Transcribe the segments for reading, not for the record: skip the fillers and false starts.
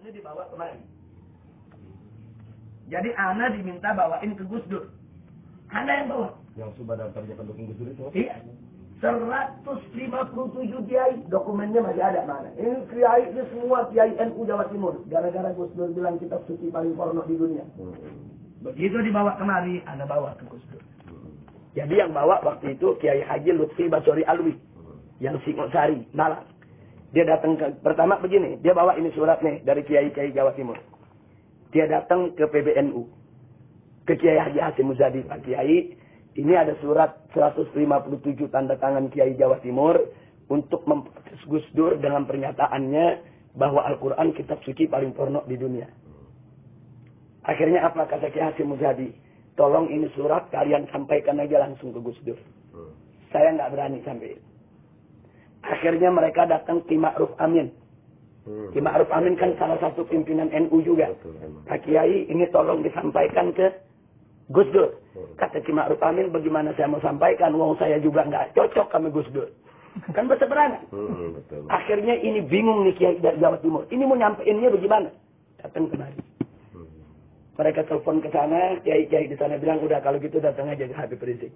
Ini dibawa kemari. Jadi ana diminta bawain ke Gus Dur. Ana yang bawa. Yang sudah daftarnya pendukung Gus Dur itu? Iya. 157 kiai, dokumennya masih ada mana? Ini kiai, ini semua kiai NU Jawa Timur. Gara-gara Gus Dur bilang kitab suci paling porno di dunia. Begitu dibawa kemari, ana bawa ke Gus Dur. Jadi yang bawa waktu itu Kiai Haji Lutfi Basori Alwi. Yang Singosari, Malang. Dia datang ke, pertama begini, dia bawa ini surat nih dari Kiai-Kiai Jawa Timur. Dia datang ke PBNU. Ke Kiai Haji Hasim Muzadi, Pak Kiai, ini ada surat 157 tanda tangan Kiai Jawa Timur untuk memprotes Gus Dur dengan pernyataannya bahwa Al-Quran kitab suci paling porno di dunia. Akhirnya apa kata Kiai Hasim Muzadi? Tolong ini surat kalian sampaikan aja langsung ke Gus Dur. Saya nggak berani sampai. Akhirnya mereka datang Ki Ma'ruf Amin. Ki Ma'ruf Amin kan salah satu pimpinan NU juga. Pak Kiai ini tolong disampaikan ke Gus Dur. Kata Ki Ma'ruf Amin, bagaimana saya mau sampaikan? Wong saya juga nggak cocok sama Gus Dur. Kan berseberangan. Akhirnya ini bingung nih Kiai dari Jawa Timur. Ini mau nyampeinnya bagaimana? Datang kemari. Mereka telepon ke sana, kiai-kiai di sana bilang, udah kalau gitu datang aja ke Habib Rizik.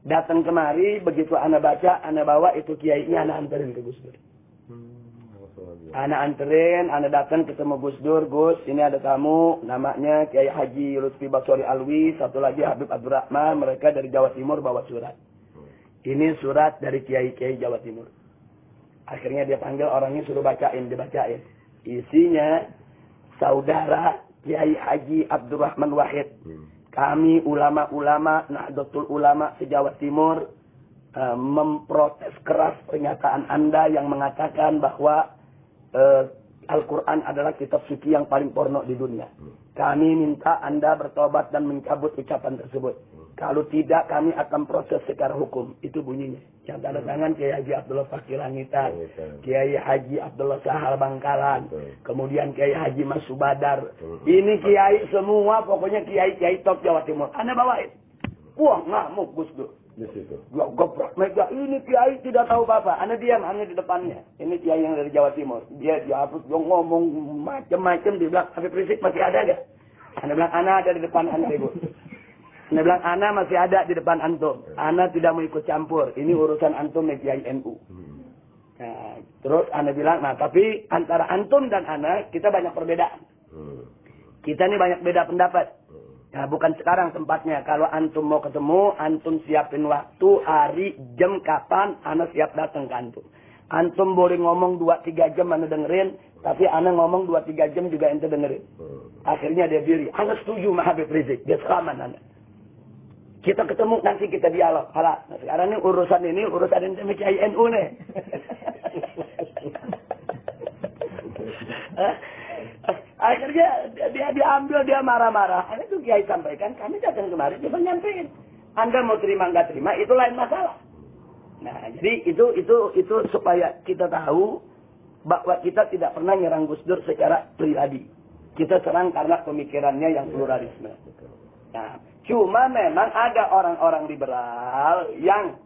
Datang kemari, begitu ana baca, ana bawa itu kiainya, ana anterin ke Gus Dur. Ana anterin, ana datang ketemu Gus Dur, Gus, ini ada tamu, namanya Kiai Haji Lutfi Basori Alwi, satu lagi Habib Abdurrahman, mereka dari Jawa Timur bawa surat. Ini surat dari kiai-kiai Jawa Timur. Akhirnya dia panggil orangnya, suruh bacain, dibacain. Isinya, saudara Kiai Haji Abdurrahman Wahid. Kami ulama-ulama Nahdlatul Ulama se-Jawa Timur memprotes keras pernyataan Anda yang mengatakan bahwa Al-Quran adalah kitab suci yang paling porno di dunia. Kami minta Anda bertobat dan mencabut ucapan tersebut. Kalau tidak, kami akan proses secara hukum. Itu bunyinya. Yang tanda tangan Kiai Haji Abdullah Fakir Langitan, Kiai Haji Abdullah Sahal Bangkalan, kemudian Kiai Haji Mas Subadar. Ini kiai semua, pokoknya kiai-kiai top Jawa Timur. Anda bawain. Wah, ngamuk Gus Dur. Ya gobrak mega, ini kiai tidak tahu apa-apa. Anda diam, Anda di depannya. Ini kiai yang dari Jawa Timur. Dia hapus, dia ngomong macam-macam. Dia bilang, Habib Rizik masih ada gak? Anda bilang, Ana ada di depan Anda, Ibu. Anda bilang, Ana masih ada di depan antum. Ana tidak mau ikut campur. Ini urusan antum dengan Kiai NU. Nah, terus Ana bilang, nah tapi antara antum dan Ana, kita banyak perbedaan. Kita ini banyak beda pendapat. Nah, bukan sekarang tempatnya. Kalau antum mau ketemu, antum siapin waktu, hari, jam, kapan, Ana siap datang ke antum. Antum boleh ngomong 2-3 jam Ana dengerin, tapi Ana ngomong 2-3 jam juga ente dengerin. Akhirnya dia diri. Ana setuju sama Habib Rizik. Dia selamat Ana. Kita ketemu, nanti kita dialog. Nah, sekarang ini urusan ini Kiai NU nih. Akhirnya dia diambil, dia marah-marah. Ini tuh Kiai sampaikan, kami datang kemarin, coba nyampein. Anda mau terima nggak terima, itu lain masalah. Nah, jadi itu supaya kita tahu bahwa kita tidak pernah nyerang Gus Dur secara pribadi. Kita serang karena pemikirannya yang pluralisme. Nah, cuma memang ada orang-orang liberal yang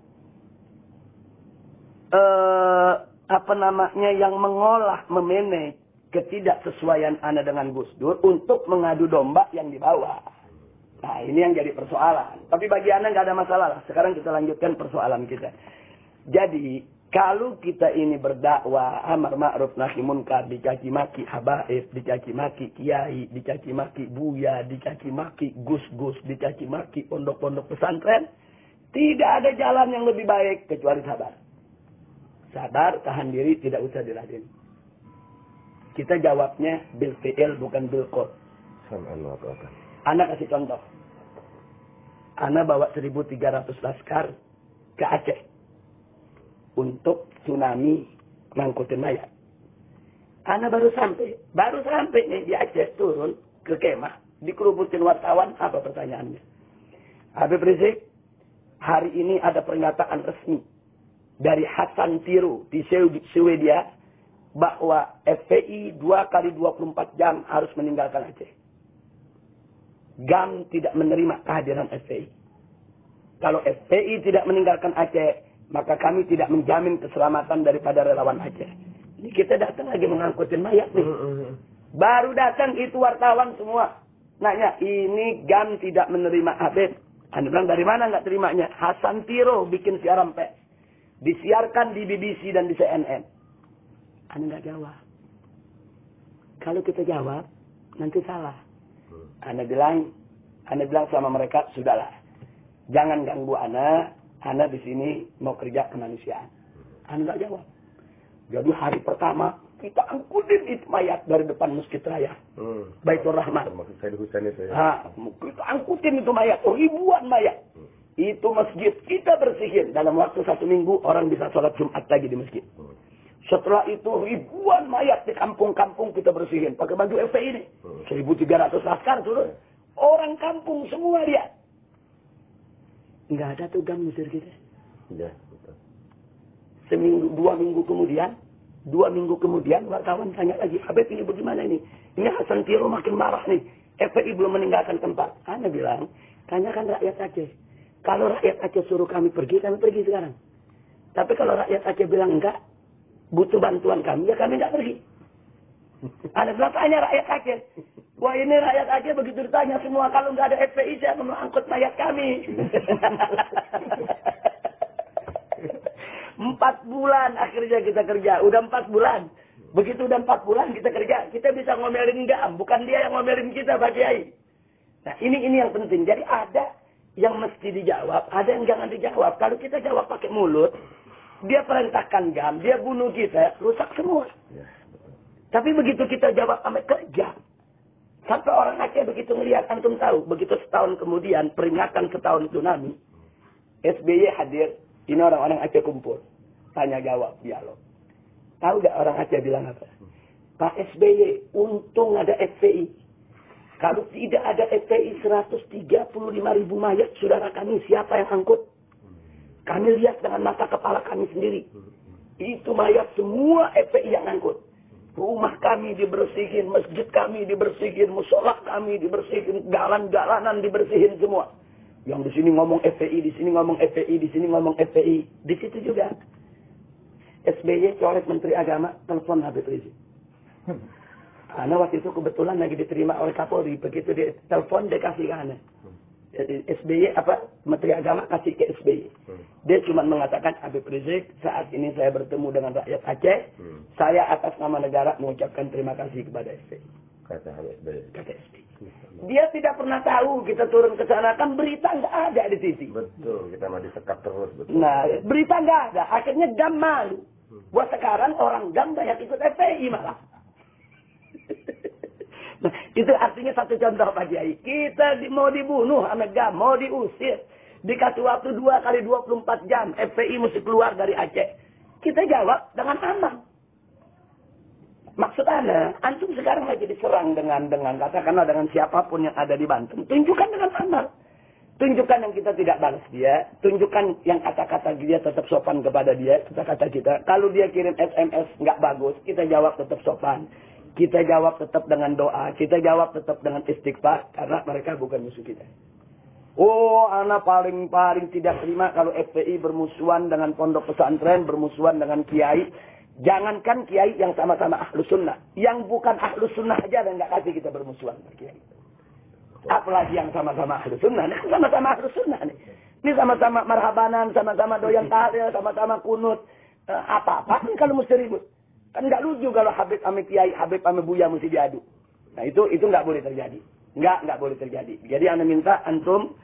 yang mengolah, memanage ketidaksesuaian Anda dengan Gus Dur untuk mengadu domba yang dibawa. Nah, ini yang jadi persoalan. Tapi bagi Anda nggak ada masalah. Sekarang kita lanjutkan persoalan kita. Jadi, kalau kita ini berdakwah amar ma'ruf nahi munkar, dicaci maki habaib, dicaci maki kiai, dicaci maki buya, dicaci maki gus-gus, dicaci maki pondok-pondok pesantren, tidak ada jalan yang lebih baik kecuali sabar. Sabar, tahan diri, tidak usah diladeni. Kita jawabnya bil fi'il bukan bil qol. Ana kasih contoh. Ana bawa 1.300 laskar ke Aceh untuk tsunami ngangkutin mayat. Ana baru sampai nih di Aceh, turun ke kemah, dikerubutin wartawan. Apa pertanyaannya? Habib Rizik, hari ini ada pernyataan resmi dari Hasan Tiru di Swedia bahwa FPI 2 kali 24 jam harus meninggalkan Aceh. GAM tidak menerima kehadiran FPI. Kalau FPI tidak meninggalkan Aceh, maka kami tidak menjamin keselamatan daripada relawan Aceh. Ini kita datang lagi mengangkutin mayat nih. Baru datang itu wartawan semua. Nanya, ini GAM tidak menerima Habib. Anda bilang, dari mana nggak terimanya? Hasan Tiro bikin siaran pers. Disiarkan di BBC dan di CNN. Anda nggak jawab. Kalau kita jawab, nanti salah. Anda bilang sama mereka, sudahlah. Jangan ganggu Anda di sini mau kerja kemanusiaan. Anda nggak jawab. Jadi hari pertama, kita angkutin itu mayat dari depan Masjid Raya. Baitur Rahman. Termasuk Said Husain itu ya. Kita angkutin itu mayat, ribuan mayat. Itu masjid kita bersihin. Dalam waktu 1 minggu, orang bisa sholat Jumat lagi di masjid. Setelah itu ribuan mayat di kampung-kampung kita bersihin. Pakai baju FPI ini. 1.300 laskar turun. Orang kampung semua lihat. Nggak ada tuh GAM ngusir kita. Iya, betul. 2 minggu kemudian wartawan tanya lagi, Habib ini bagaimana ini? Ini Hasan Tiro makin marah nih. FPI belum meninggalkan tempat. Anda bilang, tanyakan rakyat Aceh. Kalau rakyat Aceh suruh kami pergi sekarang. Tapi kalau rakyat Aceh bilang enggak, butuh bantuan kami, ya kami enggak pergi. Anda bilang, tanya rakyat Aceh. Wah, ini rakyat Aceh begitu ditanya semua, kalau enggak ada FPI, saya mau angkut mayat kami. 4 bulan akhirnya kita kerja. Udah 4 bulan. Begitu udah 4 bulan kita kerja, kita bisa ngomelin GAM. Bukan dia yang ngomelin kita, Pak Kiai. Nah, ini yang penting. Jadi ada yang mesti dijawab, ada yang jangan dijawab. Kalau kita jawab pakai mulut, dia perintahkan GAM, dia bunuh kita, rusak semua. Tapi begitu kita jawab sampai kerja, sampai orang Aceh begitu melihat, antum tahu, begitu setahun kemudian, peringatan setahun tsunami, SBY hadir, ini orang-orang Aceh kumpul. Tanya jawab, dialog. Tahu gak orang Aceh bilang apa? Pak SBY, untung ada FPI. Kalau tidak ada FPI 135.000 mayat saudara kami, siapa yang angkut? Kami lihat dengan mata kepala kami sendiri. Itu mayat semua FPI yang angkut. Rumah kami dibersihin, masjid kami dibersihin, musola kami dibersihin, jalan-jalanan dibersihin semua. Yang di sini ngomong FPI, di sini ngomong FPI, di sini ngomong FPI. Di situ juga. SBY coret Menteri Agama, telepon Habib Rizik. Karena waktu itu kebetulan lagi diterima oleh Kapolri. Begitu dia telepon, dia kasih ke Ana. SBY Menteri Agama kasih ke SBY. Dia cuma mengatakan, Habib Rizik, saat ini saya bertemu dengan rakyat Aceh. Saya atas nama negara mengucapkan terima kasih kepada SBY. Kata SBY. Kata SBY. Dia tidak pernah tahu kita turun ke sana. Kan berita nggak ada di TV. Betul, kita mah disekap terus. Betul. Nah, berita nggak ada. Akhirnya GAM malu. Buat sekarang orang GAM banyak ikut FPI malah. Nah, itu artinya satu contoh Pak Kiai. Kita mau dibunuh sama GAM, mau diusir. Dikasih waktu 2 kali 24 jam. FPI mesti keluar dari Aceh. Kita jawab dengan aman. Maksud Anda, antum sekarang lagi diserang dengan katakanlah dengan siapapun yang ada di Banten. Tunjukkan dengan aman. Tunjukkan yang kita tidak balas dia. Tunjukkan yang kata-kata dia tetap sopan kepada dia. Kata-kata kita. Kalau dia kirim SMS nggak bagus, kita jawab tetap sopan. Kita jawab tetap dengan doa. Kita jawab tetap dengan istighfar. Karena mereka bukan musuh kita. Oh, anak paling tidak terima kalau FPI bermusuhan dengan pondok pesantren, bermusuhan dengan kiai. Jangankan kiai yang sama-sama ahlu sunnah. Yang bukan ahlu sunnah aja dan nggak kasih kita bermusuhan dengan kiai. Apalagi yang sama-sama ahlu sunnah. Nah, sama-sama ahlu sunnah nih. Ini sama-sama marhabanan, sama-sama doyan tahlil, sama-sama kunut. Apa-apa nih kalau mesti ribut. Kan nggak lucu kalau Habib ame kiai, Habib ame buya mesti diadu. Nah itu nggak boleh terjadi. Nggak boleh terjadi. Jadi Anda minta antum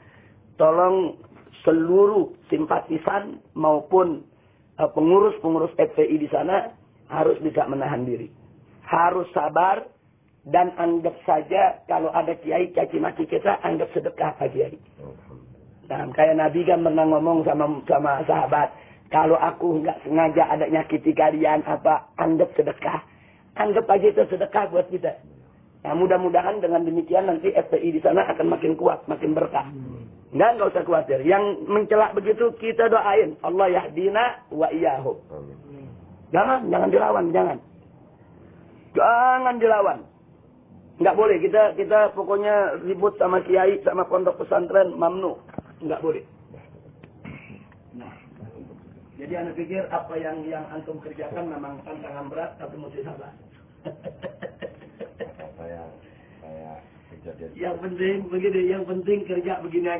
tolong seluruh simpatisan maupun pengurus-pengurus FPI di sana harus bisa menahan diri. Harus sabar dan anggap saja kalau ada kiai caci maki kita anggap sedekah Pak Kiai. Nah, kayak Nabi kan pernah ngomong sama sahabat, kalau aku nggak sengaja ada nyakiti kalian anggap sedekah. Anggap aja itu sedekah buat kita. Nah, mudah-mudahan dengan demikian nanti FPI di sana akan makin kuat, makin berkah. Nggak usah khawatir. Yang mencelak begitu kita doain. Allah yahdina wa iyyahum. Jangan dilawan, jangan. Jangan dilawan. Nggak boleh. Kita pokoknya ribut sama kiai, sama pondok pesantren, mamnu. Nggak boleh. Nah, jadi Anda pikir apa yang antum kerjakan memang tantangan berat, tapi mesti sabar. Tidak dia. Yang penting begini, yang penting kerja begini.